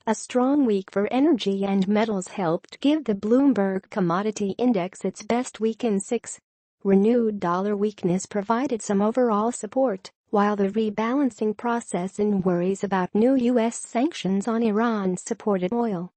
A strong week for energy and metals helped give the Bloomberg Commodity Index its best week in 6. Renewed dollar weakness provided some overall support, while the rebalancing process and worries about new U.S. sanctions on Iran supported oil.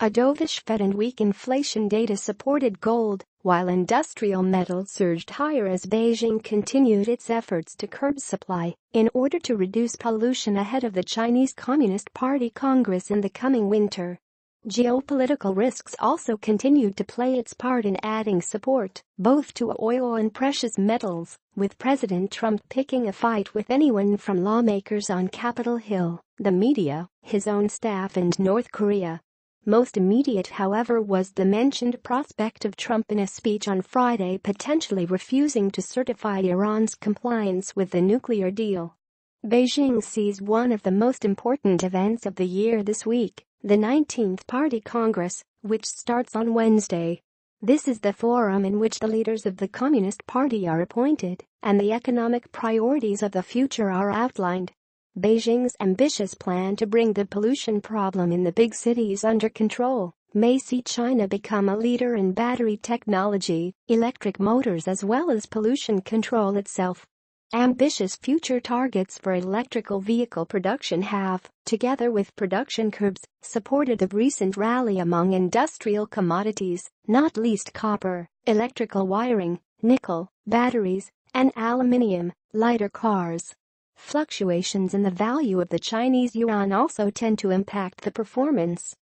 A dovish Fed and weak inflation data supported gold, while industrial metals surged higher as Beijing continued its efforts to curb supply in order to reduce pollution ahead of the Chinese Communist Party Congress in the coming winter. Geopolitical risks also continued to play its part in adding support, both to oil and precious metals, with President Trump picking a fight with anyone from lawmakers on Capitol Hill, the media, his own staff and North Korea. Most immediate, however, was the mentioned prospect of Trump in a speech on Friday potentially refusing to certify Iran's compliance with the nuclear deal. Beijing sees one of the most important events of the year this week, the 19th Party Congress, which starts on Wednesday. This is the forum in which the leaders of the Communist Party are appointed and the economic priorities of the future are outlined. Beijing's ambitious plan to bring the pollution problem in the big cities under control may see China become a leader in battery technology, electric motors as well as pollution control itself. Ambitious future targets for electrical vehicle production have, together with production curbs, supported the recent rally among industrial commodities, not least copper, electrical wiring, nickel, batteries, and aluminium, lighter cars. Fluctuations in the value of the Chinese yuan also tend to impact the performance.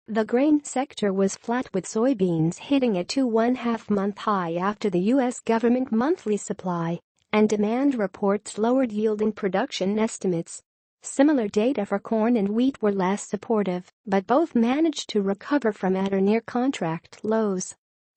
The grain sector was flat with soybeans hitting a 2.5-month high after the U.S. government monthly supply and demand reports lowered yield and production estimates. Similar data for corn and wheat were less supportive, but both managed to recover from at or near contract lows.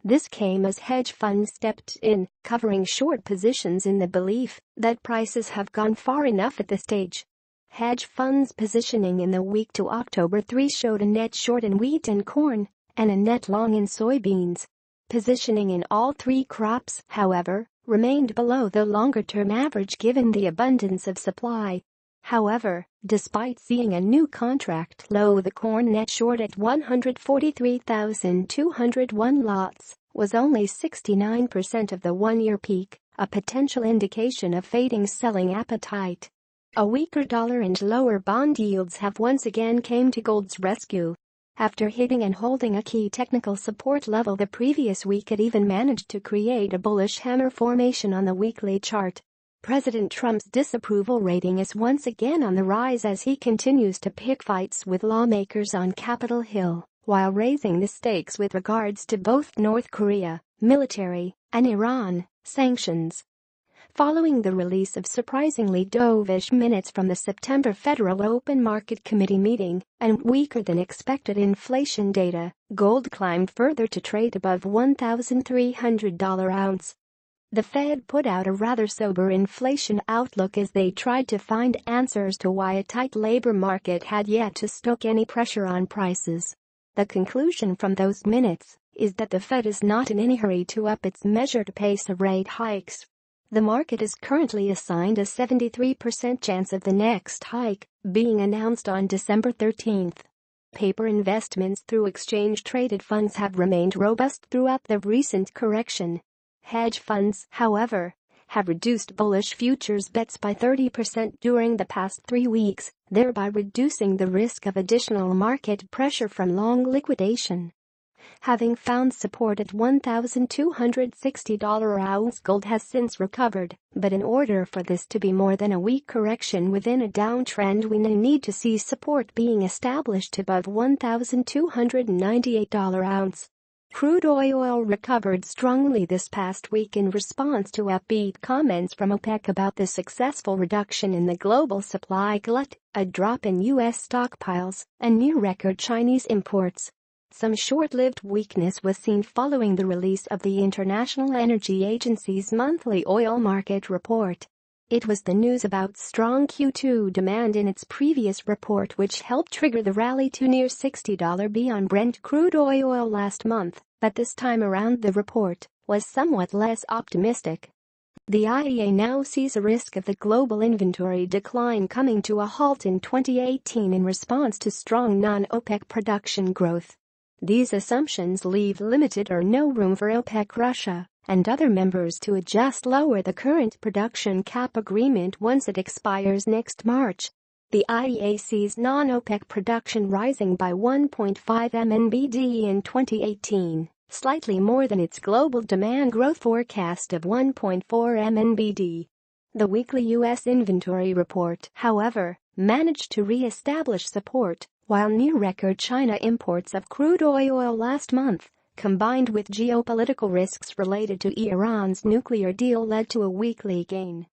This came as hedge funds stepped in, covering short positions in the belief that prices have gone far enough at this stage. Hedge funds positioning in the week to October 3 showed a net short in wheat and corn and a net long in soybeans. Positioning in all three crops, however, remained below the longer-term average given the abundance of supply. However, despite seeing a new contract low, the corn net short at 143,201 lots was only 69% of the one-year peak, a potential indication of fading selling appetite. A weaker dollar and lower bond yields have once again came to gold's rescue. After hitting and holding a key technical support level the previous week, it even managed to create a bullish hammer formation on the weekly chart. President Trump's disapproval rating is once again on the rise as he continues to pick fights with lawmakers on Capitol Hill, while raising the stakes with regards to both North Korea, military, and Iran sanctions. Following the release of surprisingly dovish minutes from the September Federal Open Market Committee meeting and weaker than expected inflation data, gold climbed further to trade above $1,300 ounce. The Fed put out a rather sober inflation outlook as they tried to find answers to why a tight labor market had yet to stoke any pressure on prices. The conclusion from those minutes is that the Fed is not in any hurry to up its measured pace of rate hikes. The market is currently assigned a 73% chance of the next hike being announced on December 13. Paper investments through exchange-traded funds have remained robust throughout the recent correction. Hedge funds, however, have reduced bullish futures bets by 30% during the past 3 weeks, thereby reducing the risk of additional market pressure from long liquidation. Having found support at $1,260 ounce, gold has since recovered, but in order for this to be more than a weak correction within a downtrend, we need to see support being established above $1,298 ounce. Crude oil recovered strongly this past week in response to upbeat comments from OPEC about the successful reduction in the global supply glut, a drop in U.S. stockpiles, and near-record Chinese imports. Some short-lived weakness was seen following the release of the International Energy Agency's monthly oil market report. It was the news about strong Q2 demand in its previous report which helped trigger the rally to near $60 on Brent crude oil last month, but this time around the report was somewhat less optimistic. The IEA now sees a risk of the global inventory decline coming to a halt in 2018 in response to strong non-OPEC production growth. These assumptions leave limited or no room for OPEC, Russia, and other members to adjust lower the current production cap agreement once it expires next March. The IEA sees non-OPEC production rising by 1.5 MMBD in 2018, slightly more than its global demand growth forecast of 1.4 MMBD. The weekly U.S. inventory report, however, managed to re-establish support, while near-record China imports of crude oil last month, combined with geopolitical risks related to Iran's nuclear deal, led to a weekly gain.